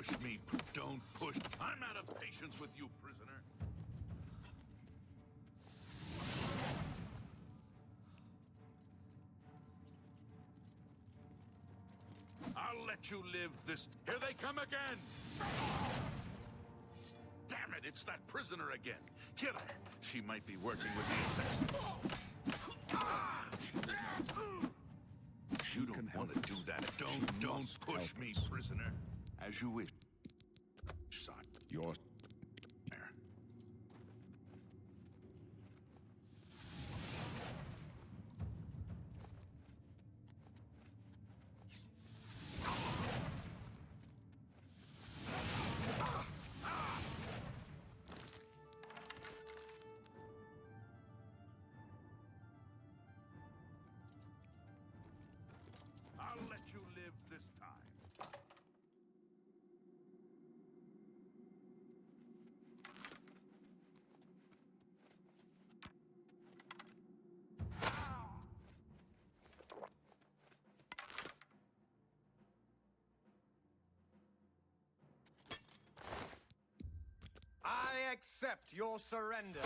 push me. Don't push. I'm out of patience with you, prisoner. I'll let you live this... Here they come again! Damn it, it's that prisoner again. Kill her. She might be working with the assassins. You don't want to do that. Don't push me, prisoner. As you wish, son. Your... There. I'll let you live this time. I accept your surrender.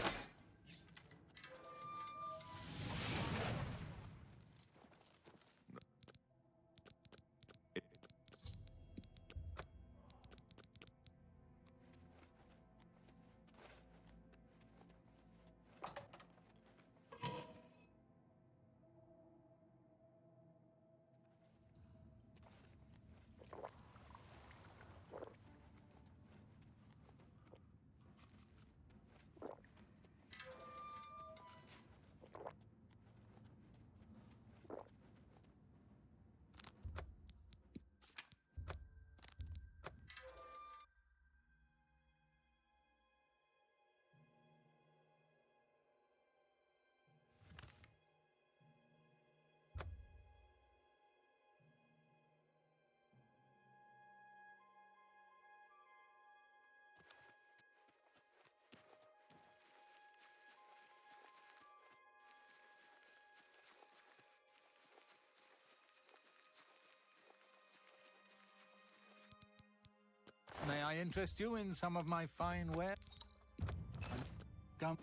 May I interest you in some of my fine ware? Gum.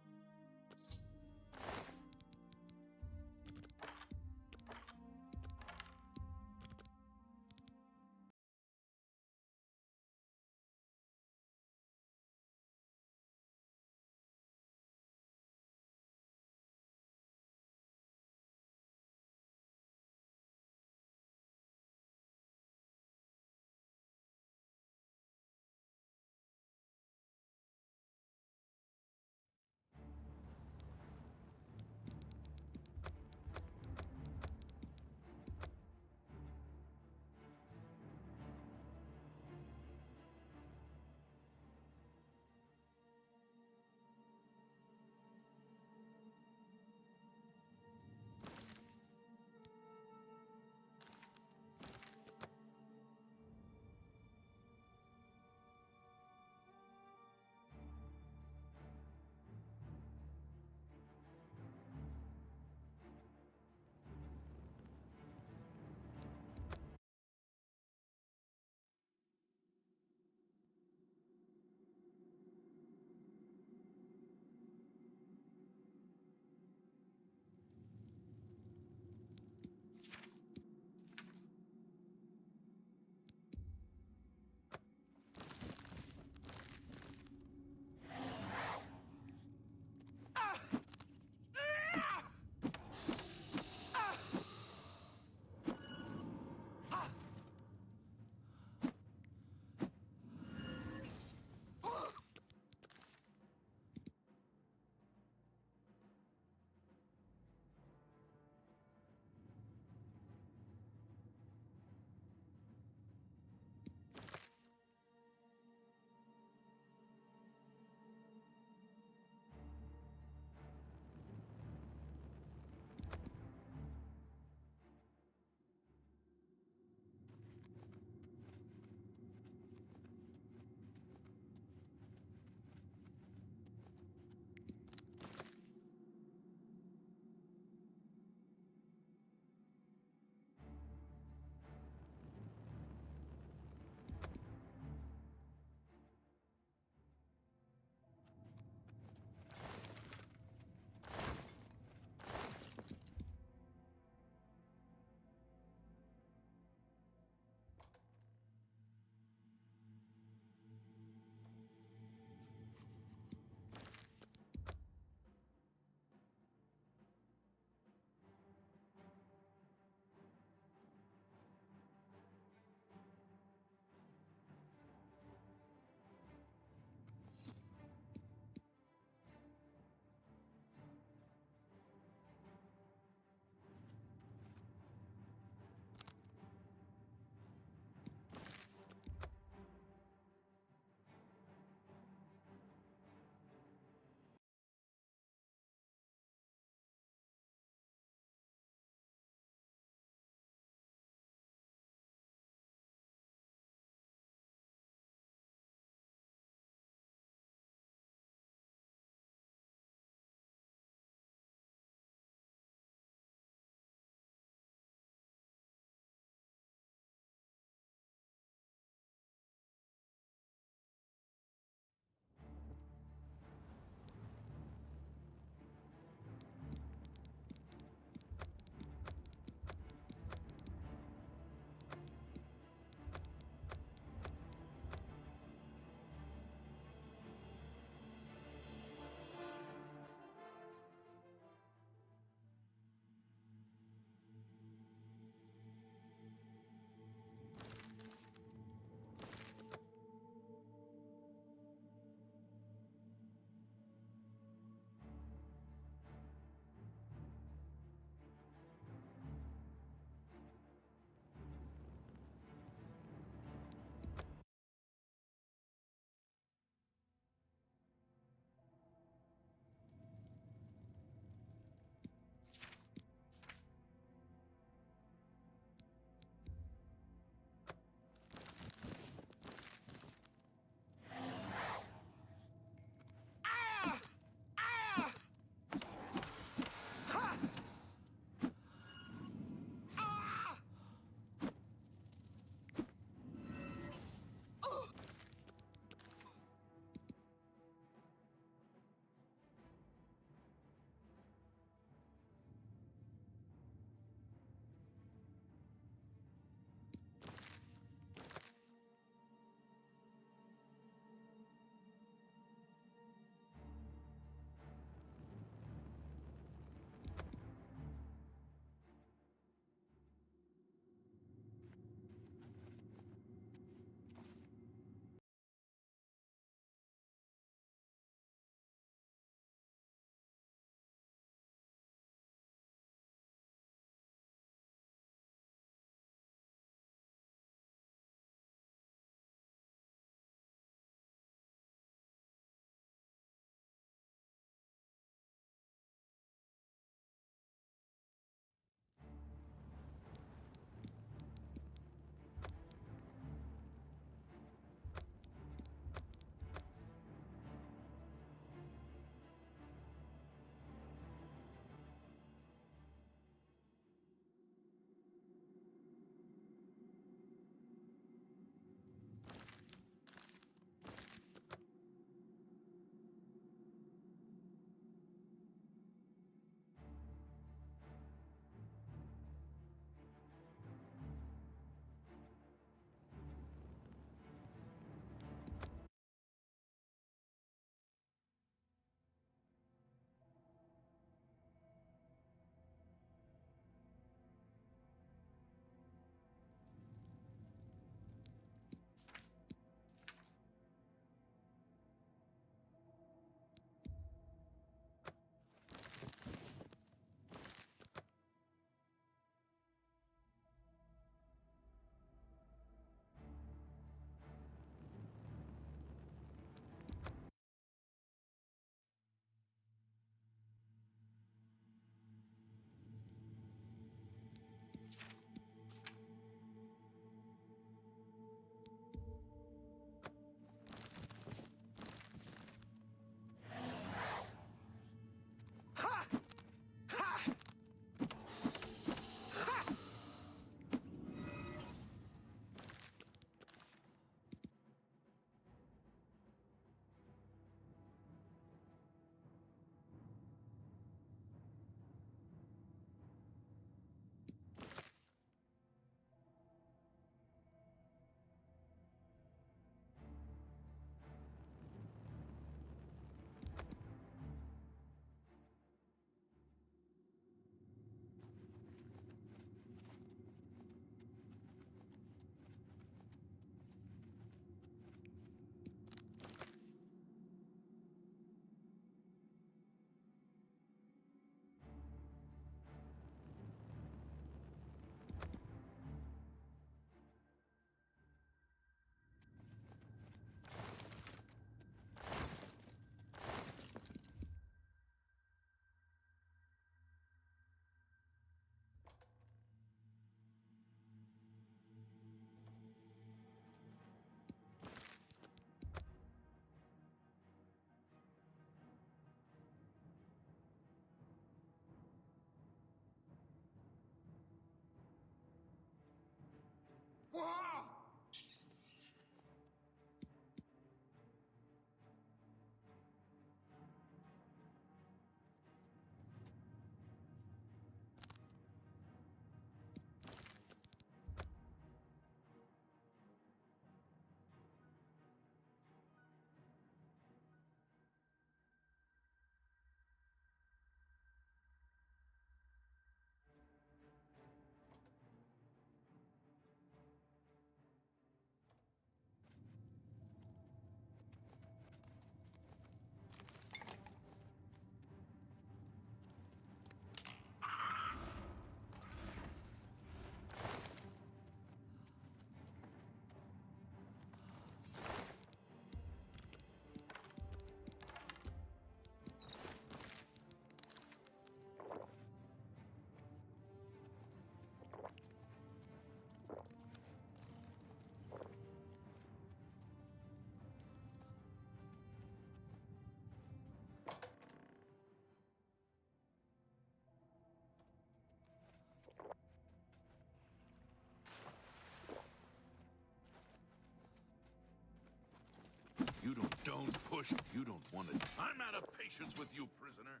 Don't push. You don't want it. I'm out of patience with you, prisoner.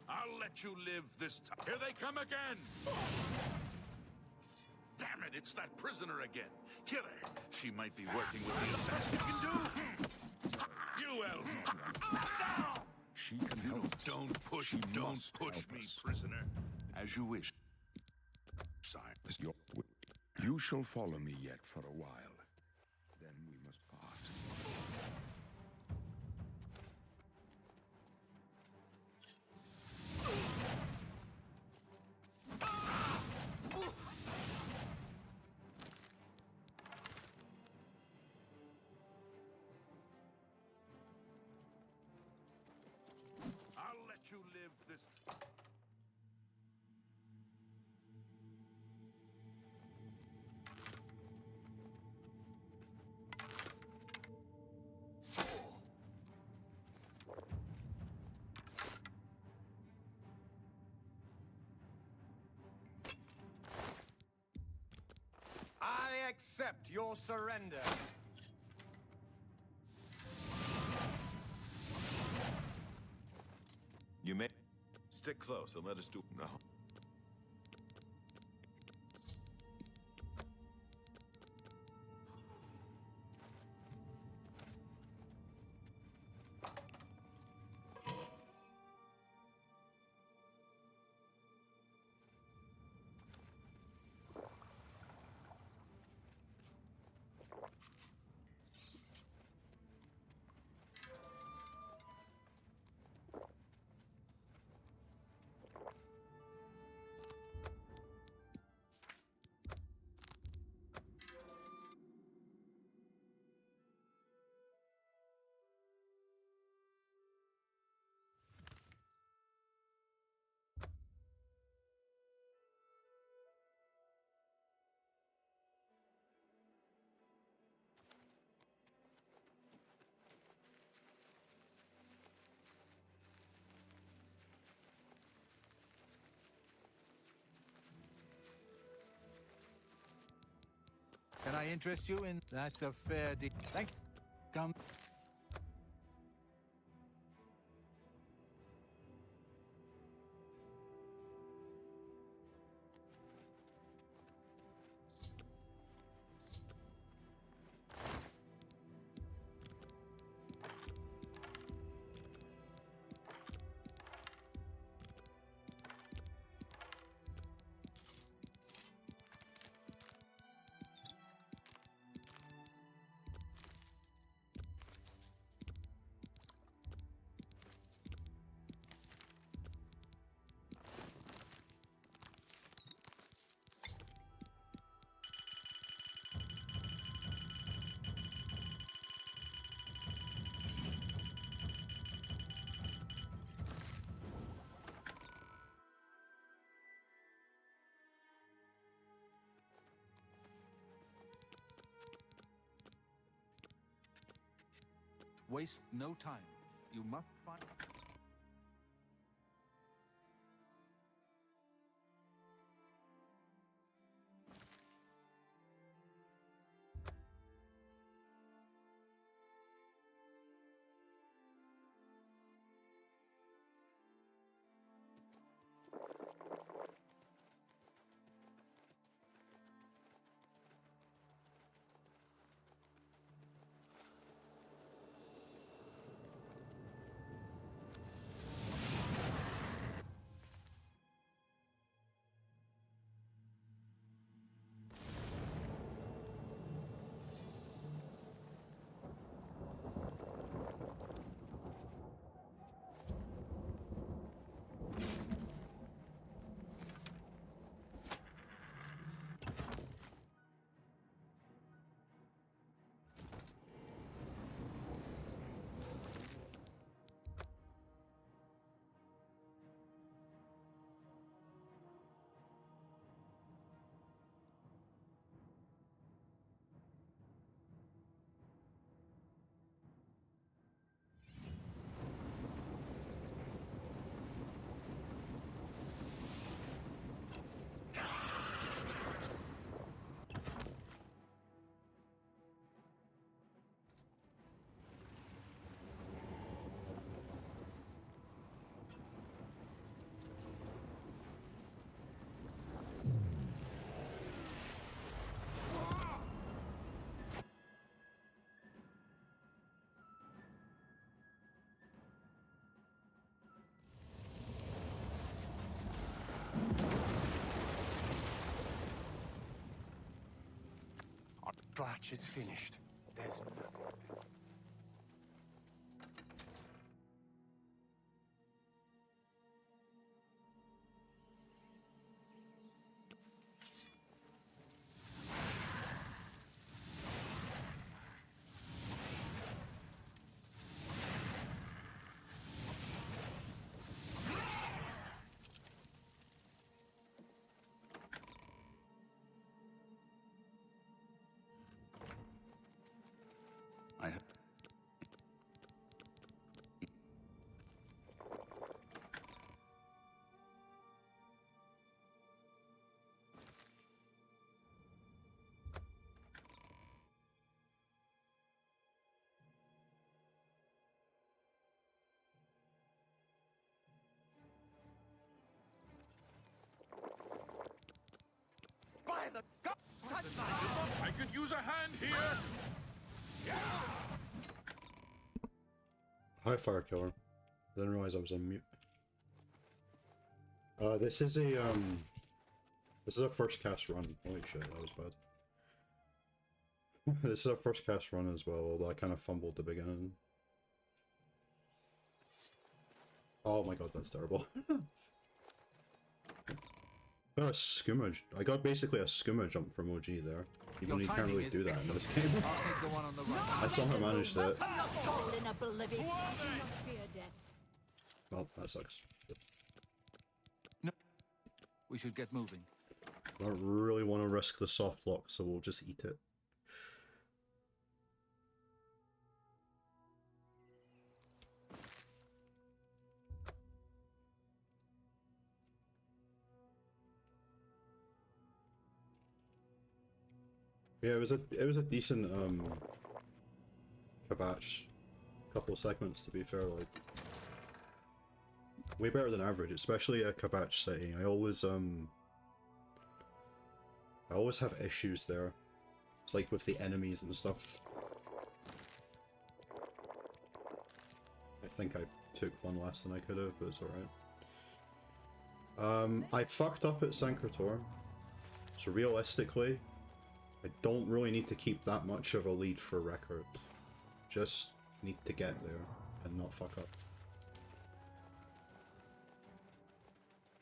I'll let you live this time. Here they come again! Damn it, it's that prisoner again. Kill her. She might be working with the assassins. You elves! She can help. Don't push me, prisoner. As you wish. Sire. You shall follow me yet for a while. Then we must part. I'll let you live this. I accept your surrender. You may stick close and let us do. No. Can I interest you in? That's a fair deal. Thank you. Come. Waste no time. You must find... Clutch is finished. There's nothing. By the God, such I could use a hand here. Hi, Fire Killer. Didn't realize I was on mute. This is a first cast run. Holy shit, that was bad. This is a first cast run as well, although I kind of fumbled the beginning. Oh my god, that's terrible. Got a skimmer. I got basically a skimmer jump from OG there. Even though you can't really do that in this game. I'll take the one on the right. I somehow managed it. Your soul in oblivion. Do not fear death. Well, that sucks. No. We should get moving. I don't really want to risk the soft lock, so we'll just eat it. Yeah, it was a decent Kabatch couple of segments, to be fair, like way better than average, especially a Kabatch setting. I always have issues there. It's like with the enemies and stuff. I think I took one less than I could have, but it's alright. I fucked up at Sancrator, so realistically I don't really need to keep that much of a lead for record. Just need to get there and not fuck up.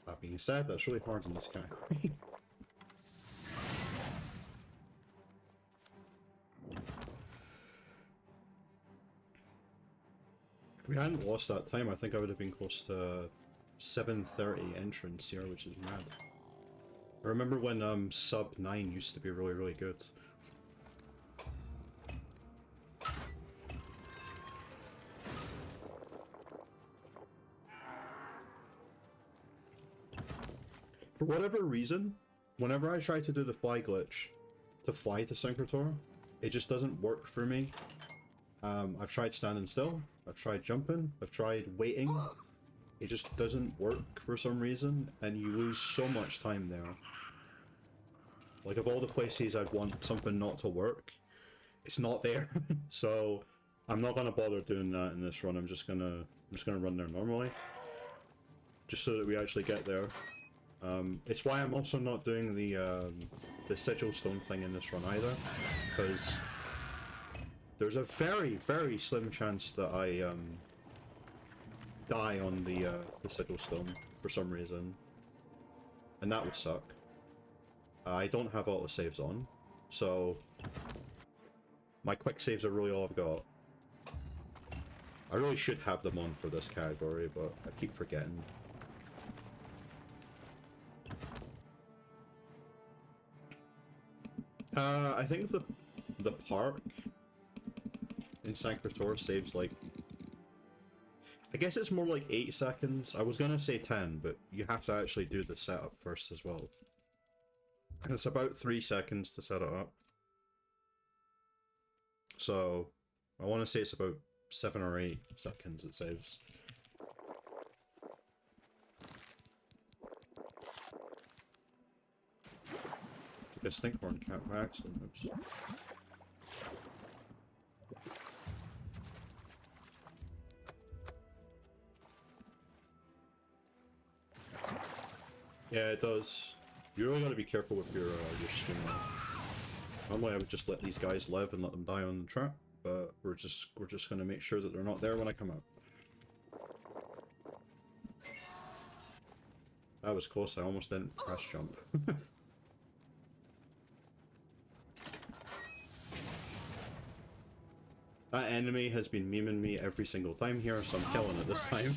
That being said, that's really hard in this category. If we hadn't lost that time, I think I would have been close to 7:30 entrance here, which is mad. I remember when sub 9 used to be really, really good. For whatever reason, whenever I try to do the fly glitch to fly to Syncrator, it just doesn't work for me. I've tried standing still, I've tried jumping, I've tried waiting. It just doesn't work for some reason, and you lose so much time there. Like, of all the places I'd want something not to work, it's not there. So I'm not gonna bother doing that in this run. I'm just gonna run there normally, just so that we actually get there. It's why I'm also not doing the sigil stone thing in this run either, because there's a very, very slim chance that I die on the sigil stone for some reason, and that would suck. I don't have autosaves on, so my quick saves are really all I've got. I really should have them on for this category, but I keep forgetting. I think the park in Sancrator saves like, I guess it's more like 8 seconds. I was gonna say 10, but you have to actually do the setup first as well. And it's about 3 seconds to set it up. So I want to say it's about 7 or 8 seconds it saves. Took a stinkhorn cat by accident. Oops. Yeah, it does. You really gotta be careful with your skin. Normally I would just let these guys live and let them die on the trap, but we're just gonna make sure that they're not there when I come out. That was close, I almost didn't press jump. That enemy has been memeing me every single time here, so I'm killing it this time.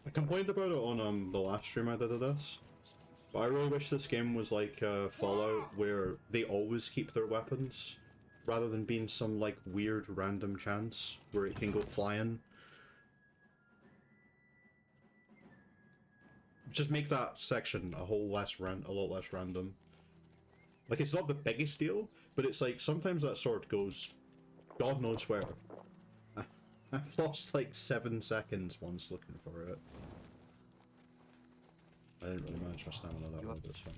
I complained about it on the last stream I did of this, but I really wish this game was like Fallout, where they always keep their weapons, rather than being some like weird random chance where it can go flying. Just make that section a lot less random. Like, it's not the biggest deal, but it's like sometimes that sword goes God knows where. I've lost like 7 seconds once looking for it. I didn't really manage my stamina that well, but it's fine.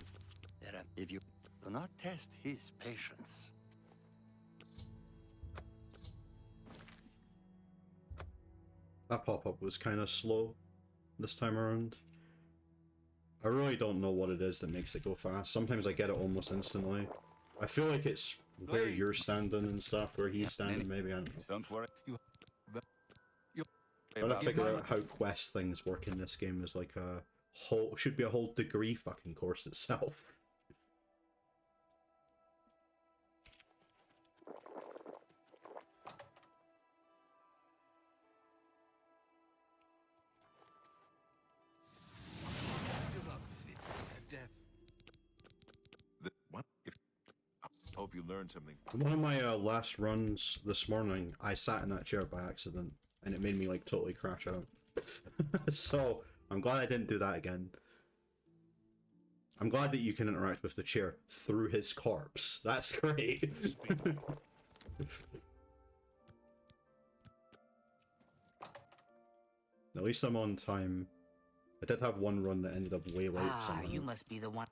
If you do not test his patience. That pop-up was kind of slow this time around. I really don't know what it is that makes it go fast. Sometimes I get it almost instantly. I feel like it's where you're standing and stuff, where he's standing, maybe, I don't know. Don't worry. Trying to figure out how quest things work in this game is like a whole, should be a whole degree fucking course itself. What? Hope you learned something. One of my last runs this morning, I sat in that chair by accident, and it made me like totally crash out. So I'm glad I didn't do that again. I'm glad that you can interact with the chair through his corpse. That's great. At least I'm on time. I did have one run that ended up way late somehow. You must be the one.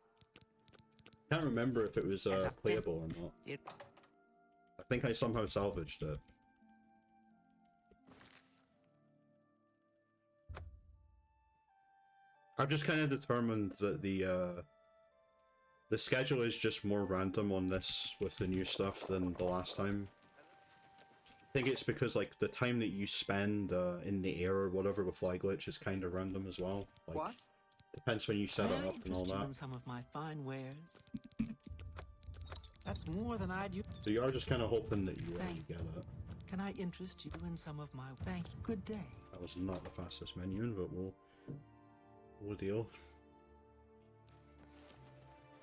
Can't remember if it was playable or not. I think I somehow salvaged it. I've just kind of determined that the schedule is just more random on this with the new stuff than the last time. I think it's because like the time that you spend in the air or whatever with fly glitch is kind of random as well. Like, What? depends when you set it up and all that. Some of my fine wares. That's more than I'd use. So you are just kind of hoping that you get it. Can I interest you in some of my... Thank you. Good day. That was not the fastest menu, but we'll deal.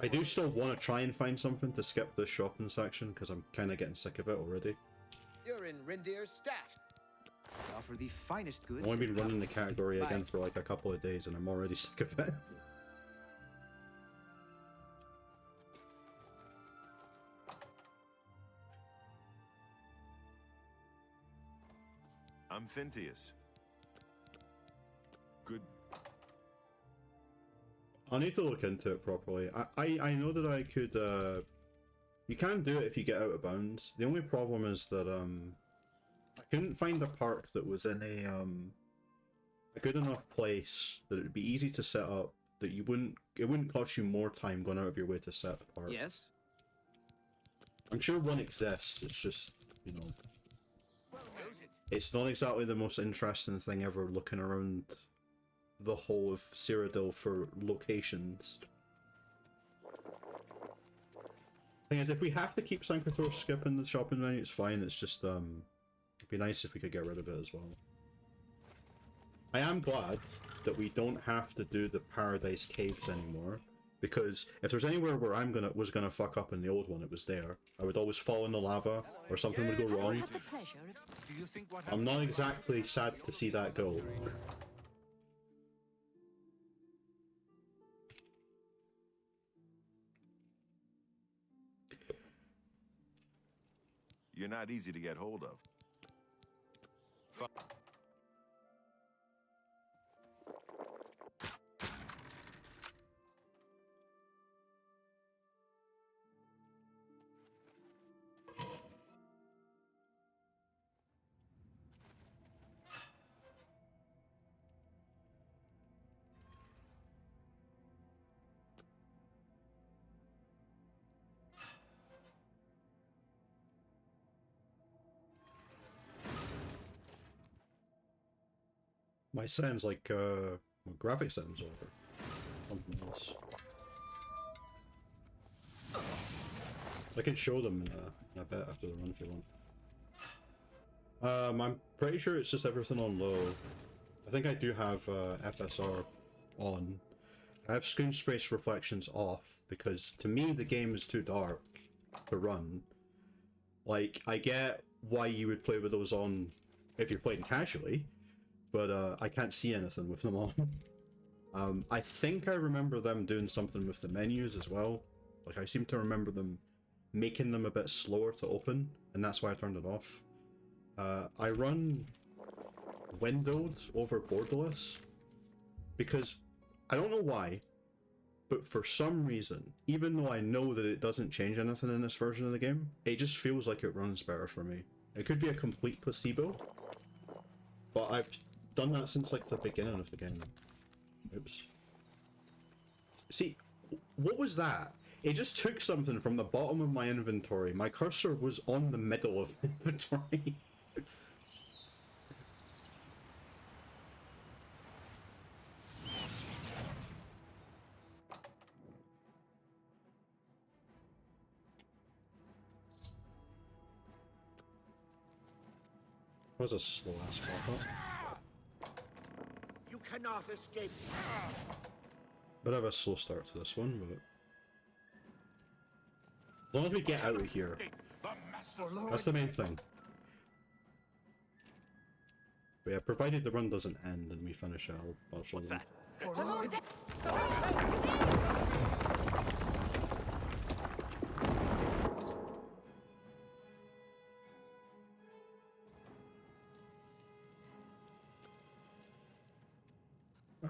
I do still want to try and find something to skip the shopping section because I'm kind of getting sick of it already. You're in Rindir's staff. Offer the finest goods. I've only been running the category again for like a couple of days and I'm already sick of it. I'm Fintius. Good. I need to look into it properly. I know that I could, you can do it if you get out of bounds. The only problem is that, I couldn't find a park that was in a good enough place that it would be easy to set up, that it wouldn't cost you more time going out of your way to set the park. Yes. I'm sure one exists, it's just, you know, it's not exactly the most interesting thing ever looking around the whole of Cyrodiil for locations. Thing is, if we have to keep Sanctuary skipping the shopping menu, it's fine. It's just it'd be nice if we could get rid of it as well. I am glad that we don't have to do the Paradise Caves anymore, because if there's anywhere where was gonna fuck up in the old one, it was there. I would always fall in the lava, or something would go wrong. I'm not exactly sad to see that go. You're not easy to get hold of. My setting's like, my graphic settings over. Something else. I can show them in a bit after the run if you want. I'm pretty sure it's just everything on low. I think I do have FSR on. I have screen space reflections off because to me the game is too dark to run. Like, I get why you would play with those on if you're playing casually, but I can't see anything with them on. I think I remember them doing something with the menus as well. Like, I seem to remember them making them a bit slower to open, and that's why I turned it off. I run windowed over borderless because I don't know why, but for some reason, even though I know that it doesn't change anything in this version of the game, it just feels like it runs better for me. It could be a complete placebo, but I've done that since like the beginning of the game. Oops. See, what was that? It just took something from the bottom of my inventory. My cursor was on the middle of inventory. That was a slow ass pop-up. You cannot escape. Bit of a slow start to this one, but as long as we get out of here, that's the main thing. But yeah, provided the run doesn't end and we finish it, I'll show them.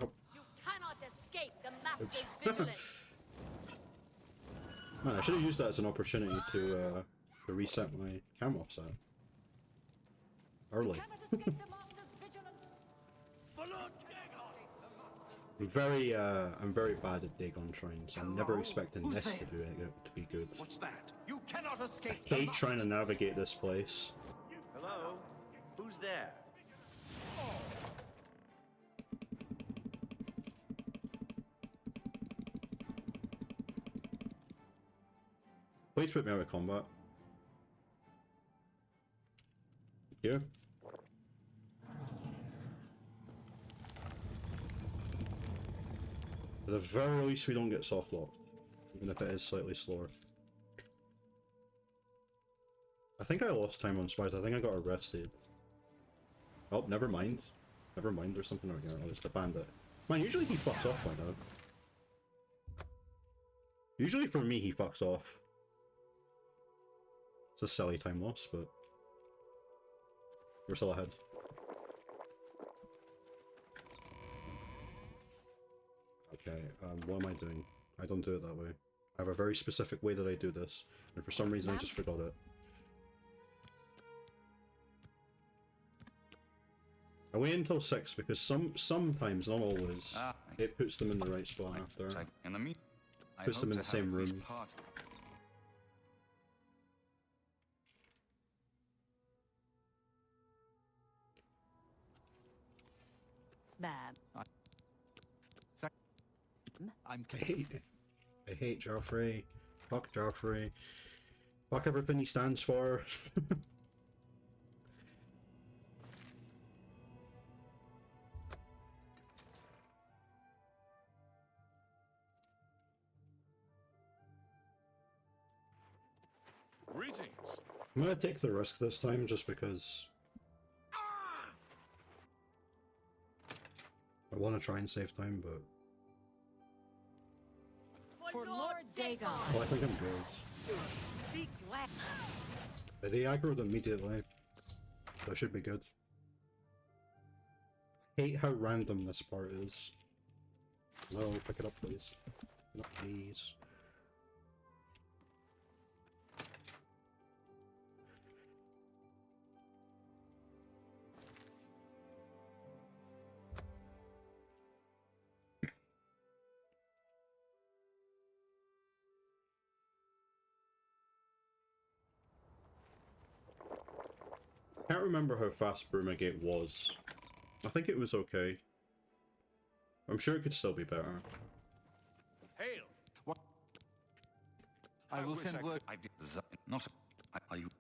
Oh. You cannot escape the master's vigilance. Man, I should have used that as an opportunity to reset my cam offset early. Cannot escape the master's vigilance. I'm very bad at Dagon shrines. I'm never expecting this to be good. What's that? You cannot escape. I hate trying to navigate this place. Hello? Who's there? Please put me out of combat. Thank you. At the very least, we don't get soft locked, even if it is slightly slower. I think I lost time on spies. I think I got arrested. Oh, never mind. Never mind. There's something over here. Oh, it's the bandit. Man, usually he fucks off by now. Usually for me, he fucks off. It's a silly time loss, but we're still ahead. Okay, what am I doing? I don't do it that way. I have a very specific way that I do this, and for some reason I just forgot it. I wait until 6 because sometimes, not always, it puts them in the right spot after. Puts them in the same room. Ma'am. I hate Joffrey. Fuck Joffrey. Fuck everything he stands for. Greetings. I'm gonna take the risk this time just because I want to try and save time, but For Lord Dagon. oh, I think I'm good. Be glad. But he aggroed immediately, so I should be good. I hate how random this part is. No, pick it up, please. Not please. I can't remember how fast Broomagate was I think it was okay. I'm sure it could still be better. Hail! What? I will wish send I word I did not. Are you?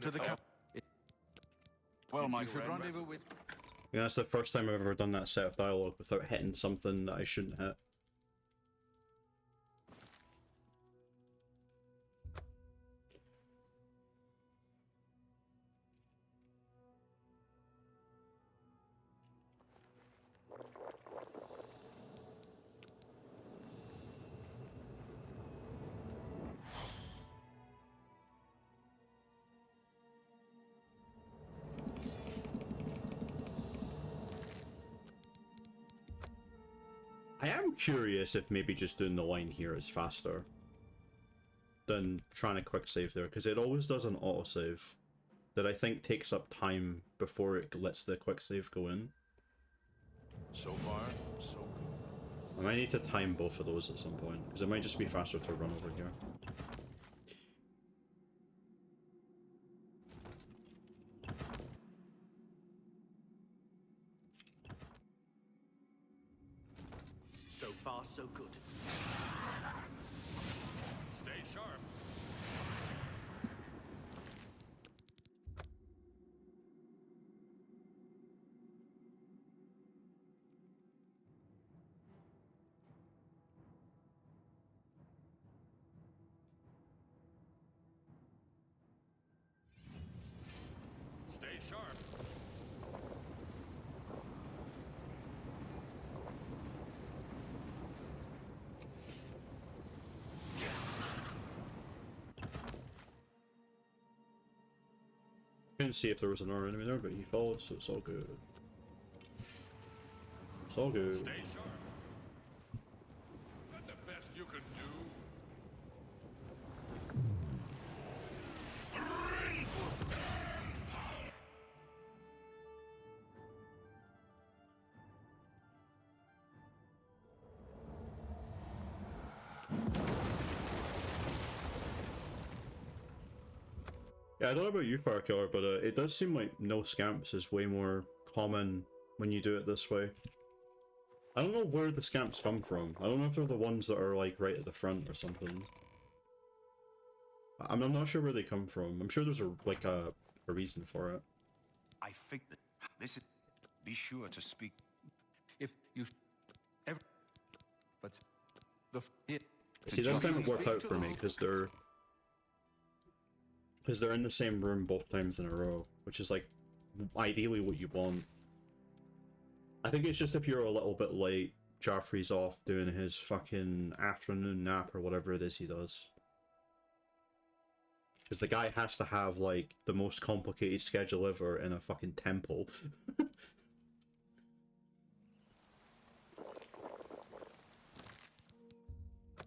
to the camp. Well, my You should friend. rendezvous with. Yeah, that's the first time I've ever done that set of dialogue without hitting something that I shouldn't hit. I am curious if maybe just doing the line here is faster than trying to quick save there, because it always does an autosave that I think takes up time before it lets the quick save go in. So far, so good. I might need to time both of those at some point, because it might just be faster to run over here. So far, so good. Stay sharp. Stay sharp. Couldn't see if there was another enemy there, but he followed, so it's all good. It's all good. Stay sharp. Not the best you can do. Yeah, I don't know about you, Firekiller, but it does seem like no scamps is way more common when you do it this way. I don't know where the scamps come from. I don't know if they're the ones that are like right at the front or something. I'm not sure where they come from. I'm sure there's a reason for it. I think that this is. Be sure to speak. If you ever, but the it. See, this time it worked out for me because they're in the same room both times in a row, which is like ideally what you want. I think it's just if you're a little bit late, Joffrey's off doing his fucking afternoon nap or whatever it is he does. Because the guy has to have like the most complicated schedule ever in a fucking temple.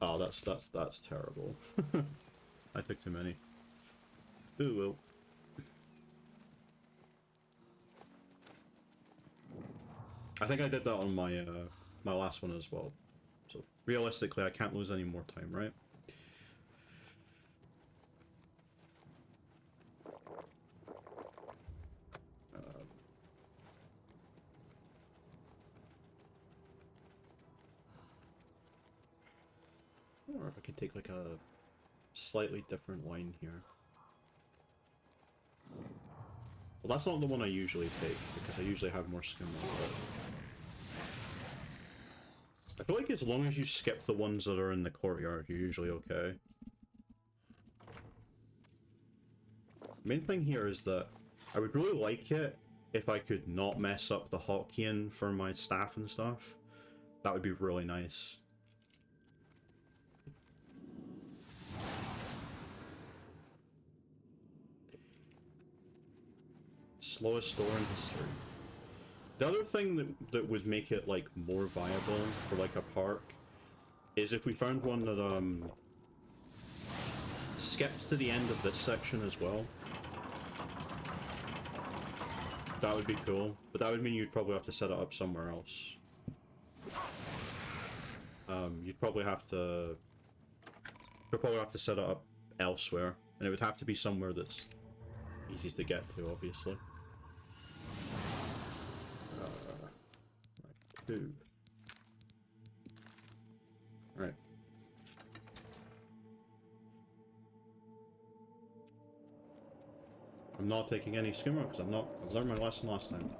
Oh, that's terrible. I took too many. Ooh, well. I think I did that on my my last one as well. So realistically, I can't lose any more time, right? Or if I could take like a slightly different line here. Well, that's not the one I usually take, because I usually have more skim on it. I feel like as long as you skip the ones that are in the courtyard, you're usually okay. Main thing here is that I would really like it if I could not mess up the hotkeying for my staff and stuff. That would be really nice. Slowest store in history. The other thing that would make it like more viable for like a park is if we found one that skipped to the end of this section as well. That would be cool, but that would mean you'd probably have to set it up somewhere else. You'd probably have to set it up elsewhere, and it would have to be somewhere that's easy to get to, obviously. 2. Right. I'm not taking any skimmer because I've learned my lesson last time.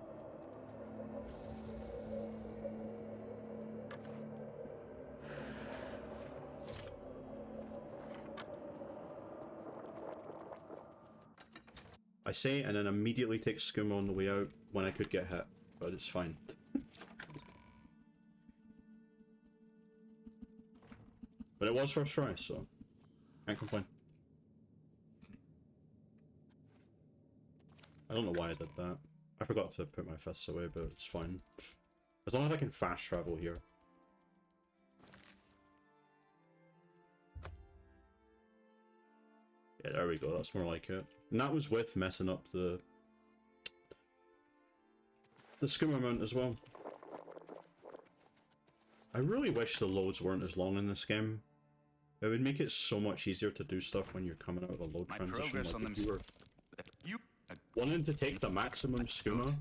I say and then immediately take skimmer on the way out when I could get hit, but it's fine. But it was first try, so can't complain. I don't know why I did that. I forgot to put my fists away, but it's fine. As long as I can fast travel here. Yeah, there we go, that's more like it. And that was with messing up the skimmer mount as well. I really wish the loads weren't as long in this game. It would make it so much easier to do stuff when you're coming out of a load transition. Like if you were wanting to take the maximum skimmer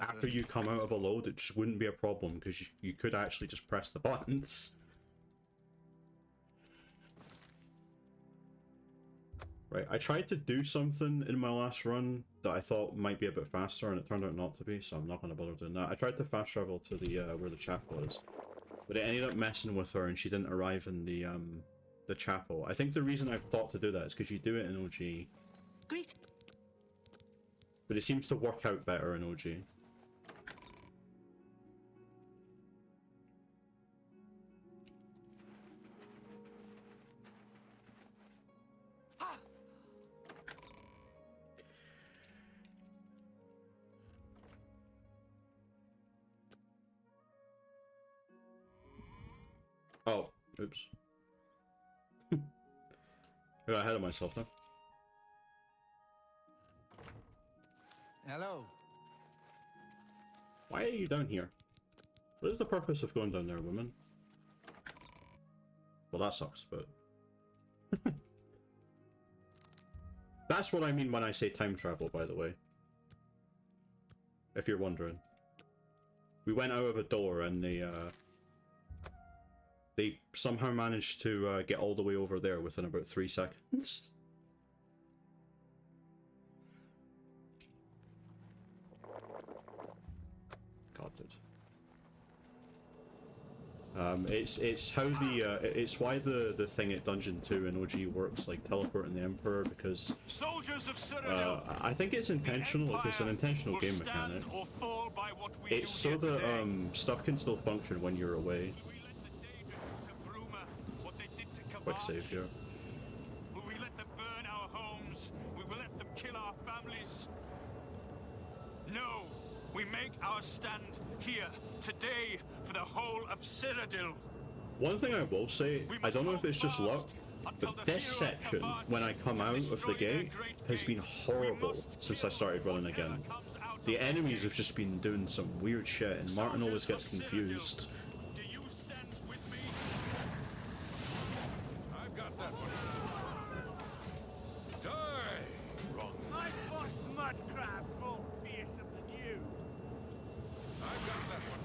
after you come out of a load, it just wouldn't be a problem because you could actually just press the buttons. Right, I tried to do something in my last run that I thought might be a bit faster and it turned out not to be, so I'm not going to bother doing that. I tried to fast travel to the where the chapel is, but it ended up messing with her and she didn't arrive in the chapel. I think the reason I thought to do that is because you do it in OG. Great. But it seems to work out better in OG. Oh, oops. I got ahead of myself there. Hello. Why are you down here? What is the purpose of going down there, woman? Well, that sucks, but... That's what I mean when I say time travel, by the way. If you're wondering. We went out of a door and they somehow managed to get all the way over there within about 3 seconds. God, dude. It's how it's why the thing at Dungeon 2 in OG works, like teleporting the Emperor, because Soldiers of Citadel, I think it's intentional. Like, it's an intentional game mechanic. It's so that stuff can still function when you're away. Quick save here. Will we let them burn our homes? We will let them kill our families? No! We make our stand here, today, for the whole of Citadel. One thing I will say, I don't know if it's just luck, but this section, when I come out of the gate, has been horrible since I started running again. The enemies have just been doing some weird shit, and Martin always gets confused. Do you stand with me? I've got that one. Die! Wrong. I fought mud crabs more fearsome than you. I've got that one.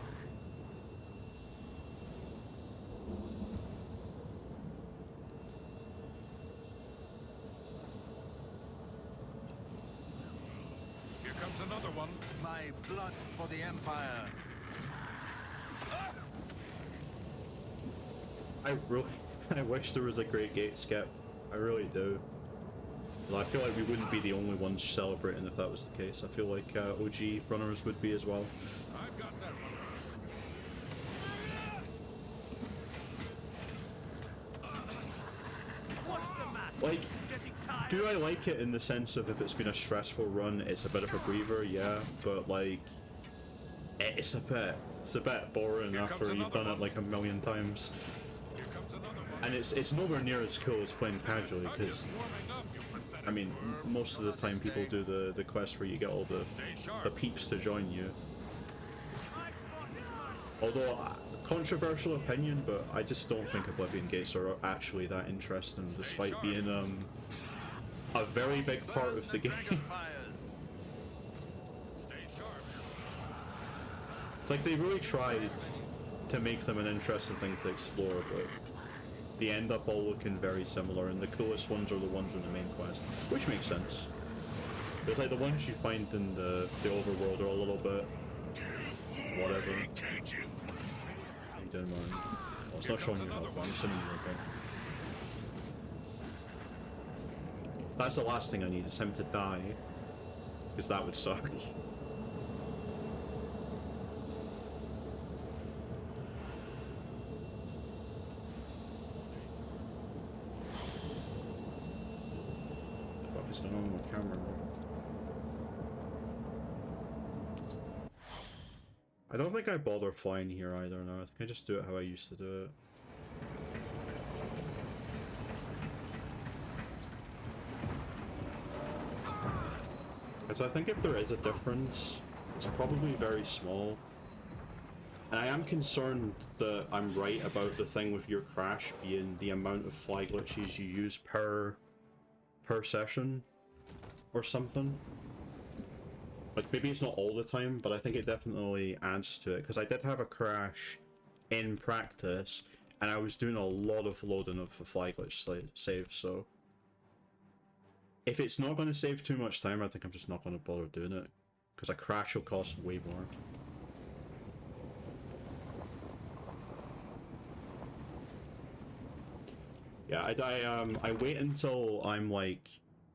Here comes another one. My blood for the Empire. I wish there was a Great Gate skip. I really do. Well, I feel like we wouldn't be the only ones celebrating if that was the case. I feel like OG runners would be as well. I've got that one. What's the matter? Like, Getting tired? do I like it in the sense of if it's been a stressful run, it's a bit of a breather, yeah, but like, it's a bit boring after you've done it like a million times. Here comes another one. And it's nowhere near as cool as playing casually, because, Warming up, you pathetic I mean, most of the time people do the quest where you get all the peeps to join you. Although, controversial opinion, but I just don't think Oblivion Gates are actually that interesting, despite being a very big part of the game. Stay sharp. It's like they really tried to make them an interesting thing to explore, but they end up all looking very similar, and the coolest ones are the ones in the main quest, which makes sense. It's like the ones you find in the overworld are a little bit whatever. How you doing, man? Well, it's not showing you health, but I'm assuming you're okay. That's the last thing I need, is him to die, because that would suck. What is going on with my camera? I don't think I bother flying here either now. I think I just do it how I used to do it. So I think if there is a difference, it's probably very small. And I am concerned that I'm right about the thing with your crash being the amount of fly glitches you use per session or something. Like, maybe it's not all the time, but I think it definitely adds to it, because I did have a crash in practice, and I was doing a lot of loading of the fly glitch save, so if it's not going to save too much time, I think I'm just not going to bother doing it, because a crash will cost way more. Yeah, I wait until I'm like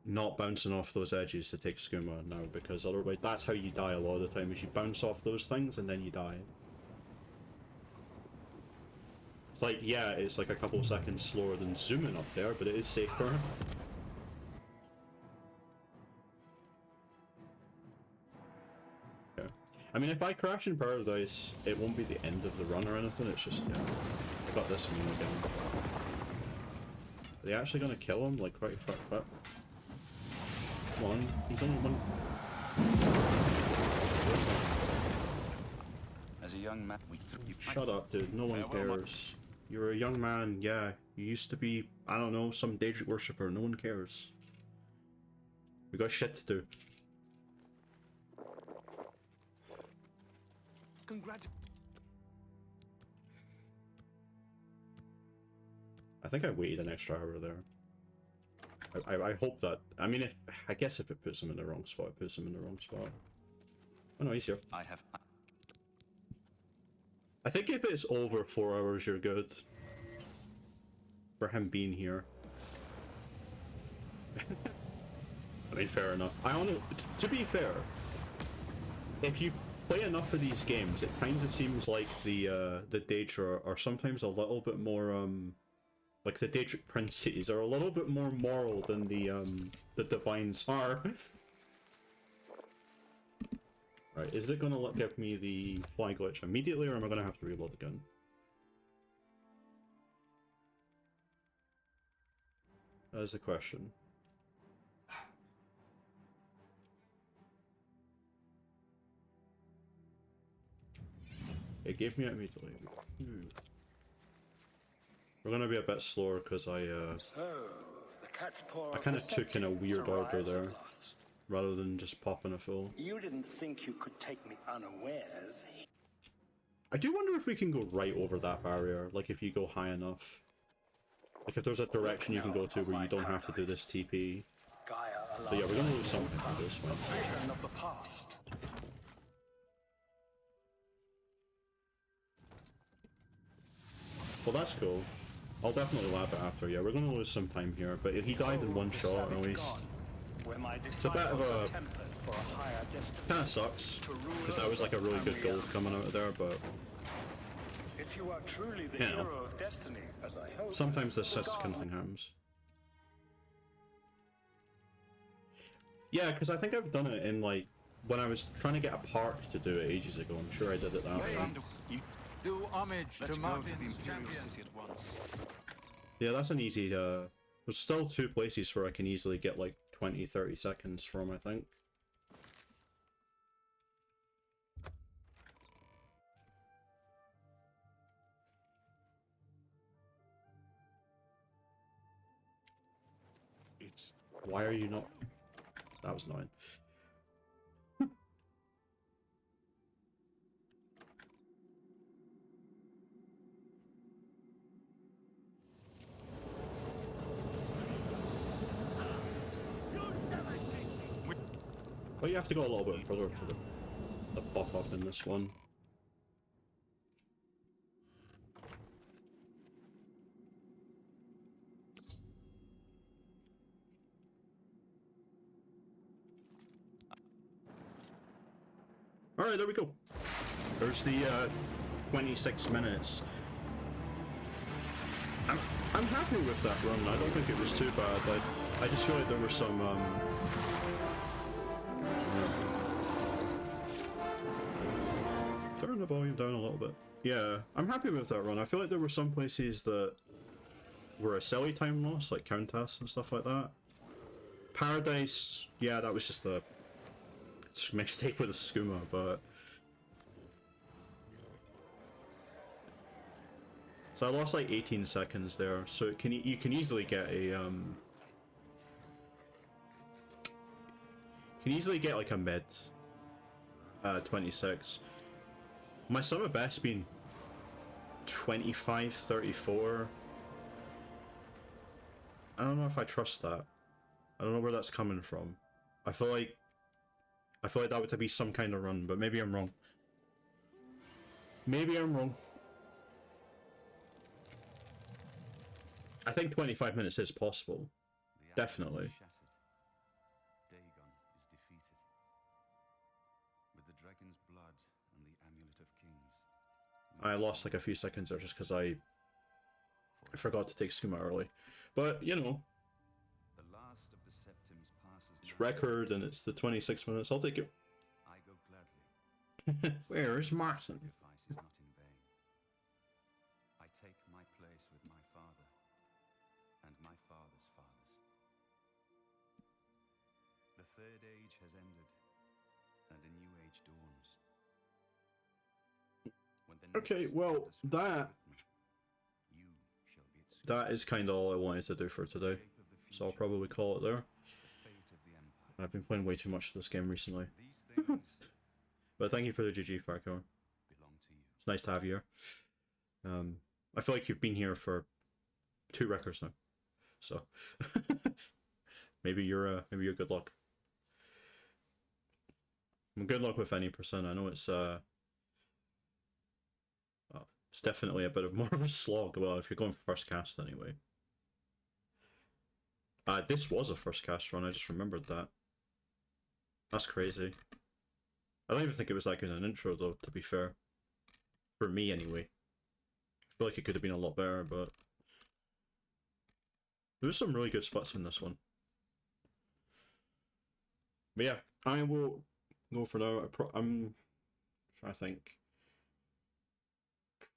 not bouncing off those edges to take skooma now, because otherwise that's how you die a lot of the time, is you bounce off those things and then you die. It's like, yeah, it's like a couple of seconds slower than zooming up there, but it is safer. Yeah. I mean, if I crash in Paradise, it won't be the end of the run or anything, it's just, yeah, I got this meme again. Are they actually gonna kill him? Like, quite. Come on, he's only one. As a young man, Shut up, dude. No one cares. You're a young man, yeah. You used to be, I don't know, some Daedric worshipper. No one cares. We got shit to do. I think I waited an extra hour there. I hope that, I mean, I guess if it puts him in the wrong spot, it puts him in the wrong spot. Oh no, he's here. I think if it's over 4 hours, you're good. For him being here. I mean, fair enough. To be fair, if you play enough of these games, it kind of seems like the Daedra are sometimes a little bit more, like the Daedric princes are a little bit more moral than the divines are. Right, is it gonna give me the fly glitch immediately, or am I gonna have to reload the gun? That is the question. It gave me it immediately. We're gonna be a bit slower because I kind of took in a weird order there, rather than just popping a full. You didn't think you could take me unawares. I do wonder if we can go right over that barrier, like if you go high enough. Like if there's a direction you can go to where you don't have to do this TP. But yeah, we're gonna lose something from this one. Of the past. Well, that's cool. I'll definitely lab it after. Yeah, we're gonna lose some time here, but he died in one shot at least. It's a bit of a... kinda sucks, because that was like a really good gold coming out of there, but... If you are truly the you know, hero of destiny, as I hope, sometimes this kind of thing happens. Yeah, because I think I've done it in like... when I was trying to get a park to do it ages ago. I'm sure I did it that way. Do homage to Martin's champion. Yeah, that's an easy, there's still 2 places where I can easily get like 20-30 seconds from, I think. Why are you not... That was annoying. But you have to go a little bit further for the pop-up in this one. Alright, there we go. There's the 26 minutes. I'm happy with that run. I don't think it was too bad. I just feel like there were some turn the volume down a little bit. Yeah, I'm happy with that run. I feel like there were some places that were a silly time loss, like Countess and stuff like that. Paradise, yeah, that was just a mistake with a skooma, but so I lost like 18 seconds there. So you can easily get a like a mid 26. My summer best been 25-34. I don't know if I trust that. I don't know where that's coming from. I feel like that would be some kind of run, but maybe I'm wrong. Maybe I'm wrong. I think 25 minutes is possible. Definitely. Dagon is defeated. With the dragon's blood and the amulet of kings. I lost like a few seconds there just because I forgot to take skooma early. But, you know, The last of the septims passes it's record and it's the 26 minutes. I'll take it. I go gladly. Where's Martin? Sacrifice is not in vain. I take my place with my father and my father's fathers. The third age has ended, and a new age dawns. When the Okay, next well, wonders will be that written, you shall be its that is kind of all I wanted to do for today. So I'll probably call it there. fate of the empire. I've been playing way too much of this game recently. These things But thank you for the GG, Farco. belong to you. It's nice to have you here. I feel like you've been here for 2 records now. So maybe you're good luck. Good luck with any percent. I know it's it's definitely a bit of more of a slog. Well, if you're going for first cast anyway. This was a first cast run, I just remembered that. That's crazy. I don't even think it was that good an intro though, to be fair. For me anyway. I feel like it could have been a lot better, but there's some really good spots in this one. But yeah, I will go for now. I'm trying to think.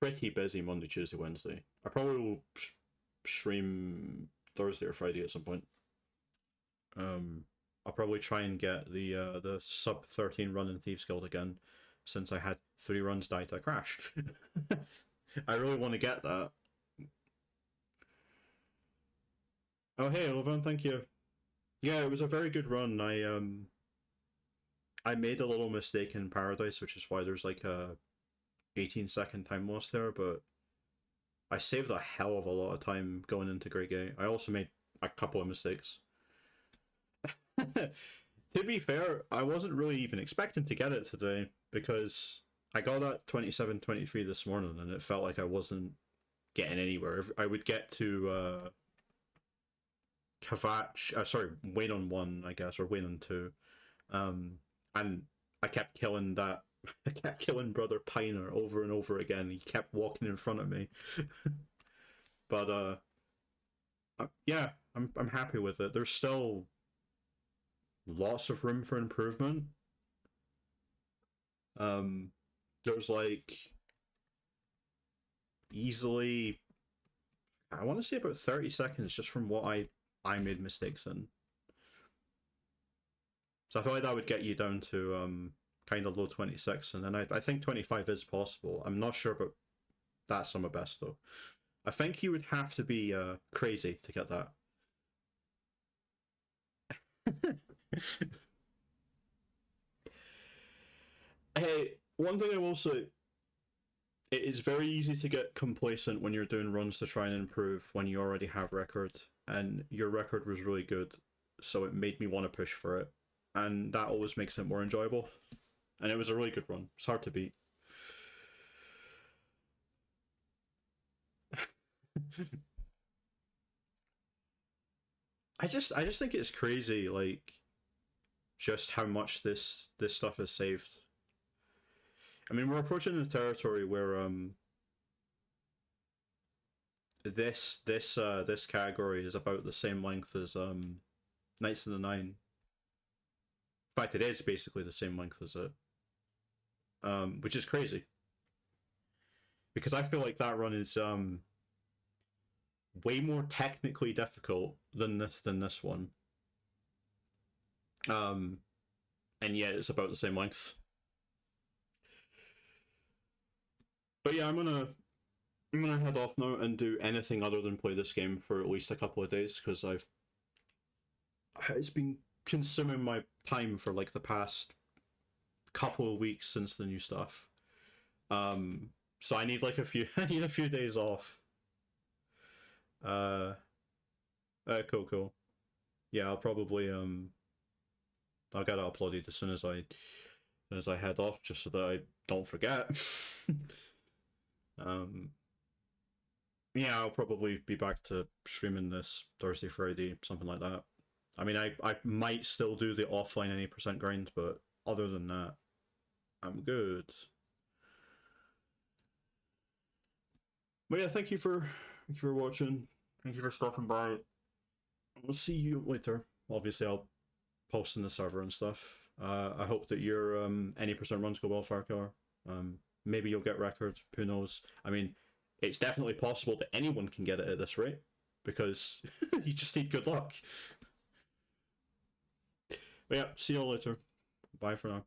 Pretty busy Monday, Tuesday, Wednesday. I probably will stream Thursday or Friday at some point. I'll probably try and get the sub 13 run in Thieves Guild again, since I had 3 runs die to a crash. I really want to get that. Oh hey, Oblivion, thank you. Yeah, it was a very good run. I made a little mistake in Paradise, which is why there's like a 18-second time loss there, but I saved a hell of a lot of time going into Great Gate. I also made a couple of mistakes. To be fair, I wasn't really even expecting to get it today, because I got that 27-23 this morning and it felt like I wasn't getting anywhere. I would get to Wayne on 1, I guess, or Wayne on 2. And I kept killing Brother Piner over and over again. He kept walking in front of me. But yeah, I'm happy with it. There's still lots of room for improvement. There's like easily, I want to say about 30 seconds just from what I made mistakes in. So I feel like that would get you down to kind of low 26, and then I think 25 is possible. I'm not sure about that summer best though. I think you would have to be crazy to get that. Hey, one thing I will say, it is very easy to get complacent when you're doing runs to try and improve when you already have record, and your record was really good, so it made me want to push for it. and that always makes it more enjoyable. And it was a really good run. It's hard to beat. I just think it's crazy, like, just how much this stuff is saved. I mean, we're approaching the territory where this category is about the same length as Knights of the Nine. In fact, it is basically the same length as it, which is crazy. Because I feel like that run is way more technically difficult than this one. And yet it's about the same length. But yeah, I'm gonna head off now and do anything other than play this game for at least a couple of days, because it's been consuming my time for like the past couple of weeks since the new stuff. So I need like a few days off. Cool. Yeah, I'll probably I'll get it uploaded as soon as I head off, just so that I don't forget. Yeah, I'll probably be back to streaming this Thursday, Friday, something like that. I mean, I might still do the offline any % grind, but other than that, I'm good. But yeah, thank you for watching. Thank you for stopping by. We'll see you later. Obviously, I'll post in the server and stuff. I hope that your any % runs go well, Farkar. Maybe you'll get records. Who knows? I mean, it's definitely possible that anyone can get it at this rate, because you just need good luck. But yeah, see you all later. Bye for now.